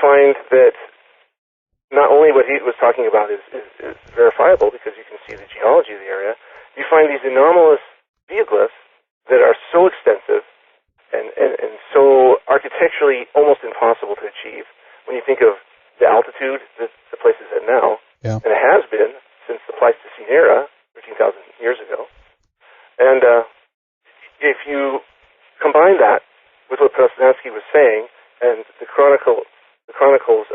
find that not only what he was talking about is verifiable because you can see the geology of the area, you find these anomalous geoglyphs that are so extensive and so architecturally almost impossible to achieve when you think of the altitude that the place is at now, yeah. and it has been since the Pleistocene era, 13,000 years ago. And if you combine that with what Poznański was saying and the chronicles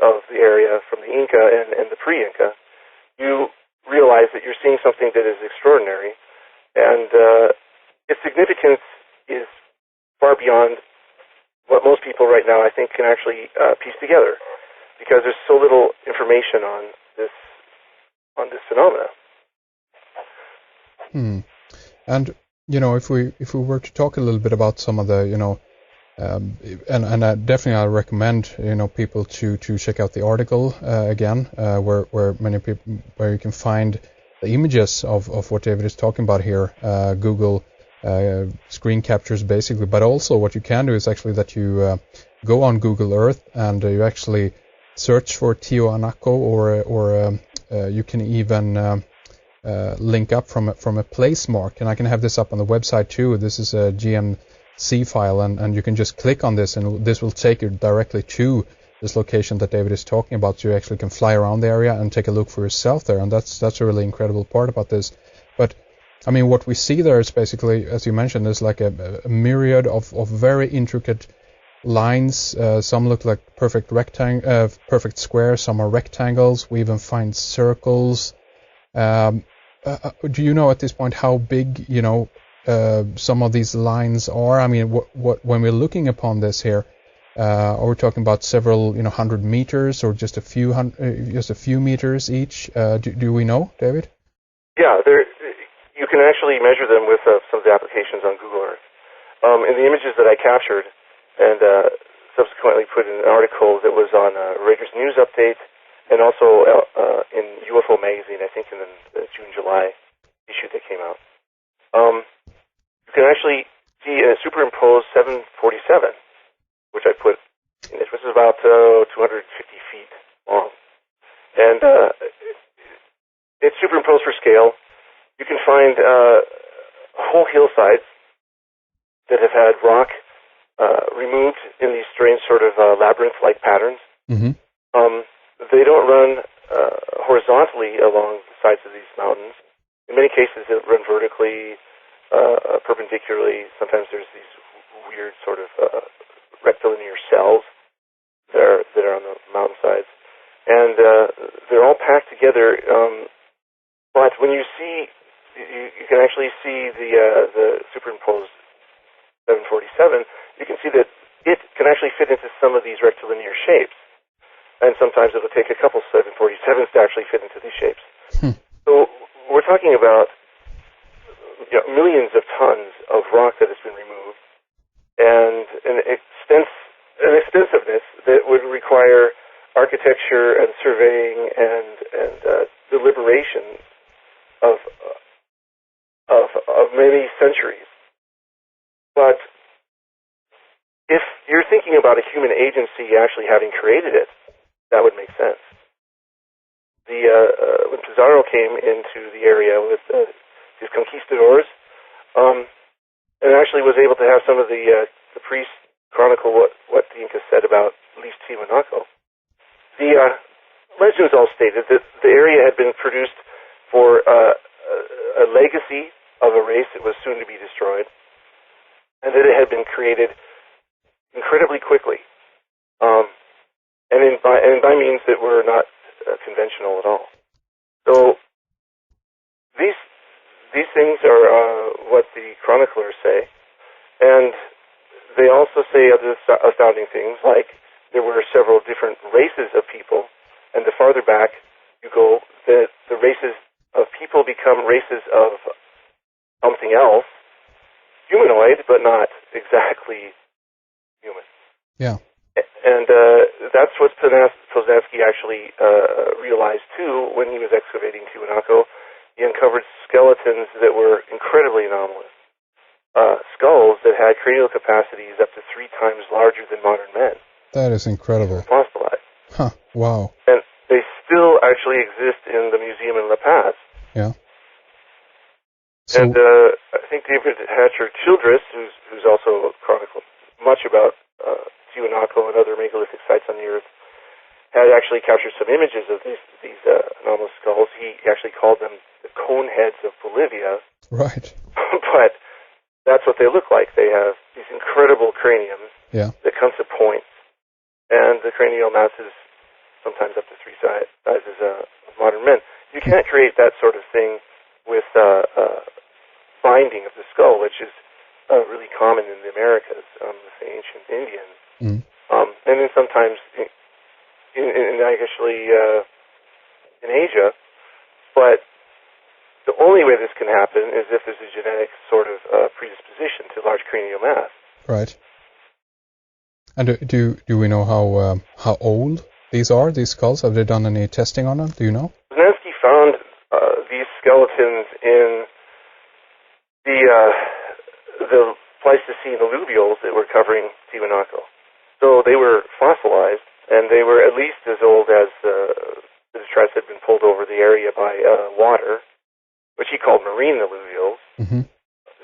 of the area from the Inca and the pre-Inca, you realize that you're seeing something that is extraordinary, and its significance is far beyond what most people right now, I think, can actually piece together, because there's so little information on this phenomena. And if we were to talk a little bit about some of the and definitely I recommend people to check out the article again, where you can find the images of what David is talking about here. Google screen captures basically, but also what you can do is actually that you go on Google Earth and you actually search for Tiwanaku, or you can even link up from a place mark, and I can have this up on the website too. This is a GMC file, and you can just click on this, and this will take you directly to this location that David is talking about. So you actually can fly around the area and take a look for yourself there, and that's a really incredible part about this. But I mean, what we see there is basically, as you mentioned, there's like a myriad of very intricate lines. Some look like perfect squares. Some are rectangles. We even find circles. Do you know at this point how big some of these lines are? I mean, what when we're looking upon this here, are we talking about several 100 meters or just a few meters each? Do we know, David? Yeah, you can actually measure them with some of the applications on Google Earth. In the images that I captured and subsequently put in an article that was on Reuters News Update, and also in UFO magazine, I think in the June-July issue that came out. You can actually see a superimposed 747, which I put in this. This is about 250 feet long. And it's superimposed for scale. You can find whole hillsides that have had rock removed in these strange sort of labyrinth-like patterns. Mm-hmm. They don't run horizontally along the sides of these mountains. In many cases, they run vertically, perpendicularly. Sometimes there's these weird sort of rectilinear cells that are on the mountainsides. And they're all packed together. But when you see, you can actually see the superimposed 747, you can see that it can actually fit into some of these rectilinear shapes. And sometimes it'll take a couple 747s to actually fit into these shapes. So we're talking about millions of tons of rock that has been removed, and an extensiveness that would require architecture and surveying and deliberation of many centuries. But if you're thinking about a human agency actually having created it, that would make sense. When Pizarro came into the area with his conquistadors, and actually was able to have some of the priests chronicle what the Incas said about at least Tiwanaku. The legends all stated that the area had been produced for a legacy of a race that was soon to be destroyed, and that it had been created incredibly quickly. And by means that were not conventional at all. So these things are what the chroniclers say, and they also say other astounding things, like there were several different races of people, and the farther back you go, the races of people become races of something else, humanoid, but not exactly human. Yeah. And that's what Poznański actually realized, too, when he was excavating Tiwanaku. He uncovered skeletons that were incredibly anomalous. Skulls that had cranial capacities up to 3 times larger than modern men. That is incredible. Fossilized. Huh. Wow. And they still actually exist in the museum in La Paz. Yeah. So, And I think David Hatcher Childress, who's also chronicled much about Tiwanaku and other megalithic sites on the Earth, had actually captured some images of these anomalous skulls. He actually called them the cone heads of Bolivia. right. But that's what they look like. They have these incredible craniums that come to points, and the cranial mass is sometimes up to 3 sizes of modern men. You can't create that sort of thing with binding of the skull, which is really common in the Americas, with the ancient Indians. And then sometimes actually in Asia, but the only way this can happen is if there's a genetic sort of predisposition to large cranial mass. Right. And do we know how old these skulls? Have they done any testing on them? Do you know? Poznanski found these skeletons in the Pleistocene alluvials that were covering Tiwanaku. So they were fossilized, and they were at least as old as the detritus had been pulled over the area by water, which he called marine alluvials,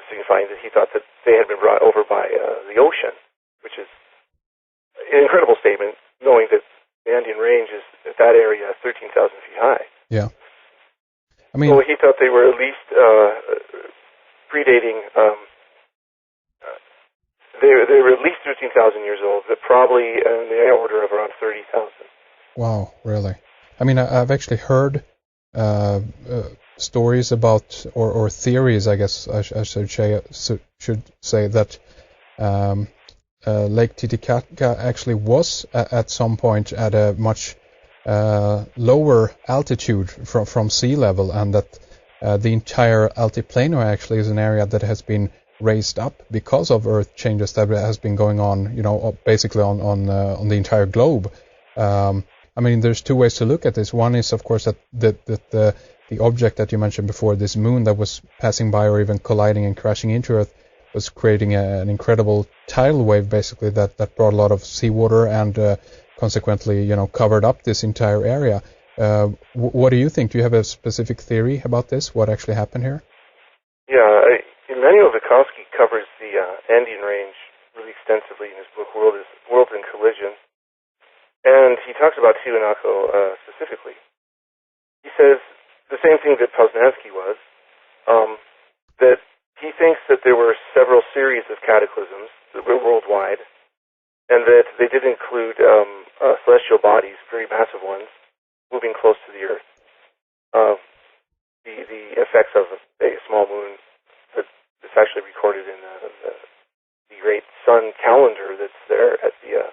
signifying that he thought that they had been brought over by the ocean, which is an incredible statement, knowing that the Andean range is, at that area, 13,000 feet high. Yeah. I mean, so he thought they were at least predating... They were at least 13,000 years old, but probably in the order of around 30,000. Wow, really? I mean, I've actually heard stories about, or theories, I guess I should say that Lake Titicaca actually was at some point at a much lower altitude from sea level, and that the entire Altiplano actually is an area that has been raised up because of Earth changes that has been going on, basically on the entire globe. I mean, there's 2 ways to look at this. One is, of course, that the object that you mentioned before, this moon that was passing by or even colliding and crashing into Earth, was creating an incredible tidal wave, basically, that brought a lot of seawater and consequently, covered up this entire area. What do you think? Do you have a specific theory about this? What actually happened here? Yeah, Immanuel Vygotsky covers the Andean range really extensively in his book Worlds in Collision, and he talks about Tiwanaku specifically. He says the same thing that Poznanski was, that he thinks that there were several series of cataclysms that were worldwide, and that they did include celestial bodies, very massive ones, moving close to the Earth. The effects of a small moon that's actually recorded in the great sun calendar that's there at the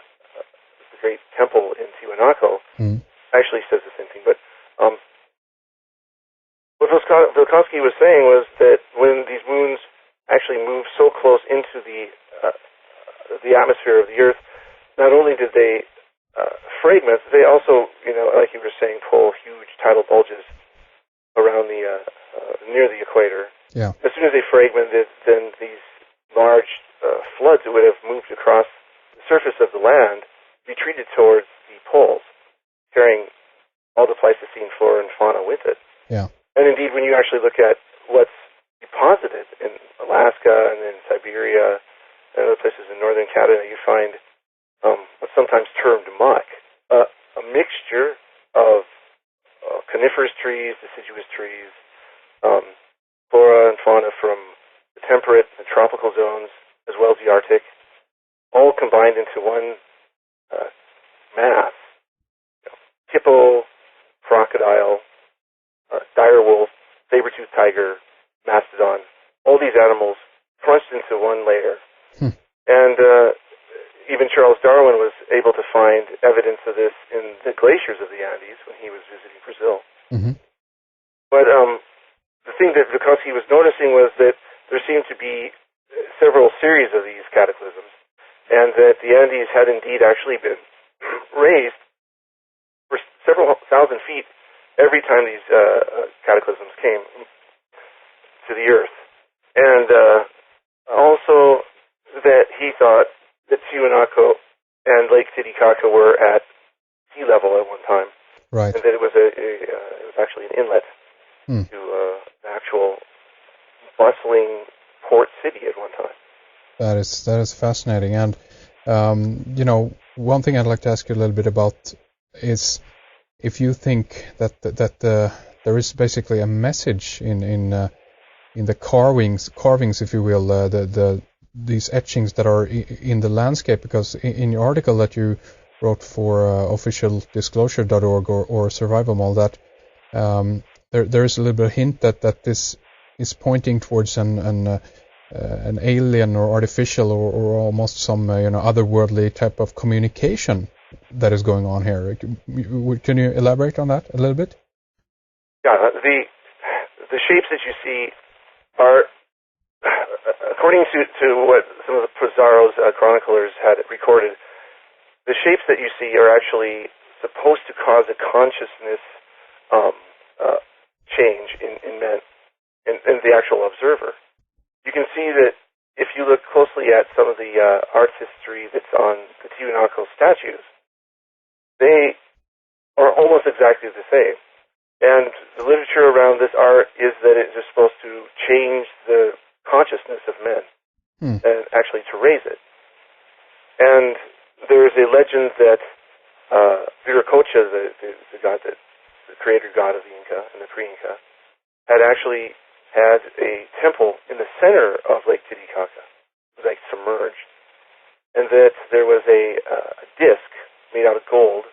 great temple in Tiwanaku actually says the same thing. But what Vygotsky was saying was that when these moons actually move so close into the atmosphere of the Earth, not only did they fragment, they also, like you were saying, pull huge tidal bulges around the near the equator. Yeah. As soon as they fragmented, then these large floods that would have moved across the surface of the land retreated towards the poles, carrying all the Pleistocene flora and fauna with it. Yeah. And indeed, when you actually look at what's deposited in Alaska and in Siberia and other places in northern Canada, you find what's sometimes termed muck, a mixture of coniferous trees, deciduous trees, flora and fauna from the temperate and tropical zones, as well as the Arctic, all combined into one mass. Hippo, crocodile, dire wolf, saber-toothed tiger, mastodon, all these animals crunched into one layer. And even Charles Darwin was able to find evidence of this in the glaciers of the Andes when he was visiting Brazil. But the thing that Vygotsky was noticing was that there seemed to be several series of these cataclysms, and that the Andes had indeed actually been raised for several thousand feet every time these cataclysms came to the Earth. And also that he thought that Tiwanaku and Lake Titicaca were at sea level at one time, Right. and that it was it was actually an inlet to the actual bustling port city at one time. That is fascinating. And one thing I'd like to ask you a little bit about is if you think that there is basically a message in the carvings, if you will, these etchings that are in the landscape, because in your article that you wrote for officialdisclosure.org or Survival Mall, that there is a little bit of hint that this is pointing towards an alien or artificial or almost some otherworldly type of communication that is going on here. Can you elaborate on that a little bit? Yeah, the shapes that you see are, according to what some of the Pizarro's chroniclers had recorded, the shapes that you see are actually supposed to cause a consciousness change in men, in the actual observer. You can see that if you look closely at some of the art history that's on the Tiwanaku statues, they are almost exactly the same. And the literature around this art is that it is supposed to change the consciousness of men and actually to raise it. And there is a legend that Viracocha, the god, the creator god of the Inca and the pre-Inca, had actually had a temple in the center of Lake Titicaca, like submerged, and that there was a disc made out of gold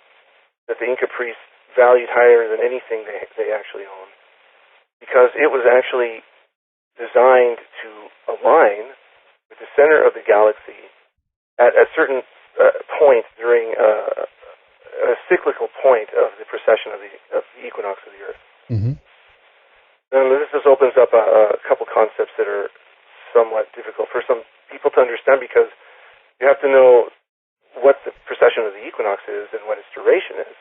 that the Inca priests valued higher than anything they actually owned, because it was actually designed to align with the center of the galaxy at a certain point during a cyclical point of the precession of the equinox of the Earth. Mm-hmm. And this just opens up a couple concepts that are somewhat difficult for some people to understand, because you have to know what the precession of the equinox is and what its duration is.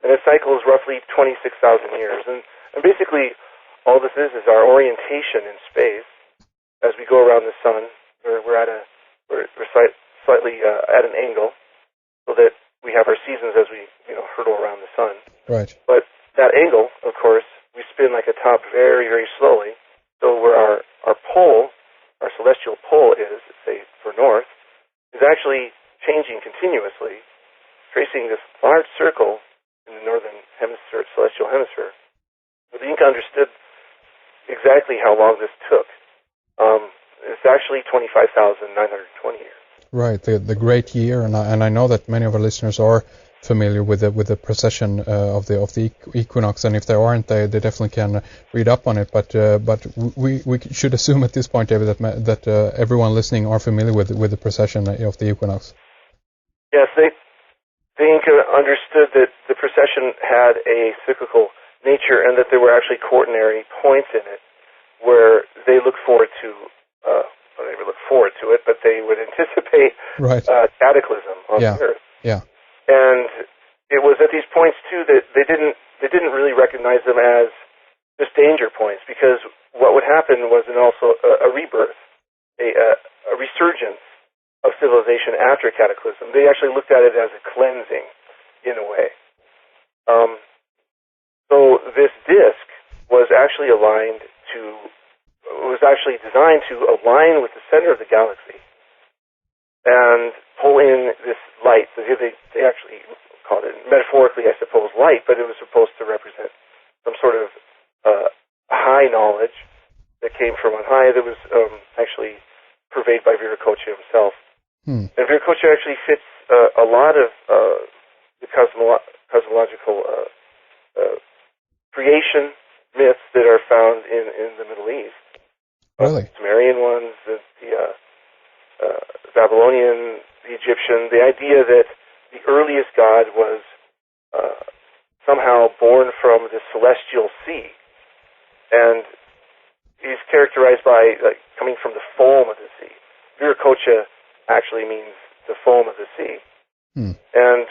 And it cycles roughly 26,000 years. And basically, all this is our orientation in space as we go around the sun. We're slightly at an angle, so that we have our seasons as we hurtle around the sun. Right. But that angle, of course, we spin like a top very, very slowly. So where our pole, our celestial pole is, say for north, is actually changing continuously, tracing this large circle in the northern hemisphere, celestial hemisphere. But the Inca understood exactly how long this took. It's actually 25,920 years. Right, the great year, and I know that many of our listeners are familiar with the precession of the equinox, and if they aren't, they definitely can read up on it. But we should assume at this point, David, that everyone listening are familiar with the precession of the equinox. Yes, the Inca understood that the precession had a cyclical nature, and that there were actually quaternary points in it where they looked forward to. They would look forward to it, but they would anticipate cataclysm on the Earth. Yeah. And it was at these points too that they didn't really recognize them as just danger points, because what would happen was also a rebirth, a resurgence of civilization after cataclysm. They actually looked at it as a cleansing, in a way. So this disc was actually designed to align with the center of the galaxy and pull in this light. So they actually called it, metaphorically, I suppose, light, but it was supposed to represent some sort of high knowledge that came from on high that was actually purveyed by Viracocha himself. And Viracocha actually fits a lot of the cosmological creation myths that are found in the Middle East. Really? Sumerian ones, the Babylonian, the Egyptian, the idea that the earliest god was somehow born from the celestial sea. And he's characterized by coming from the foam of the sea. Viracocha actually means the foam of the sea. And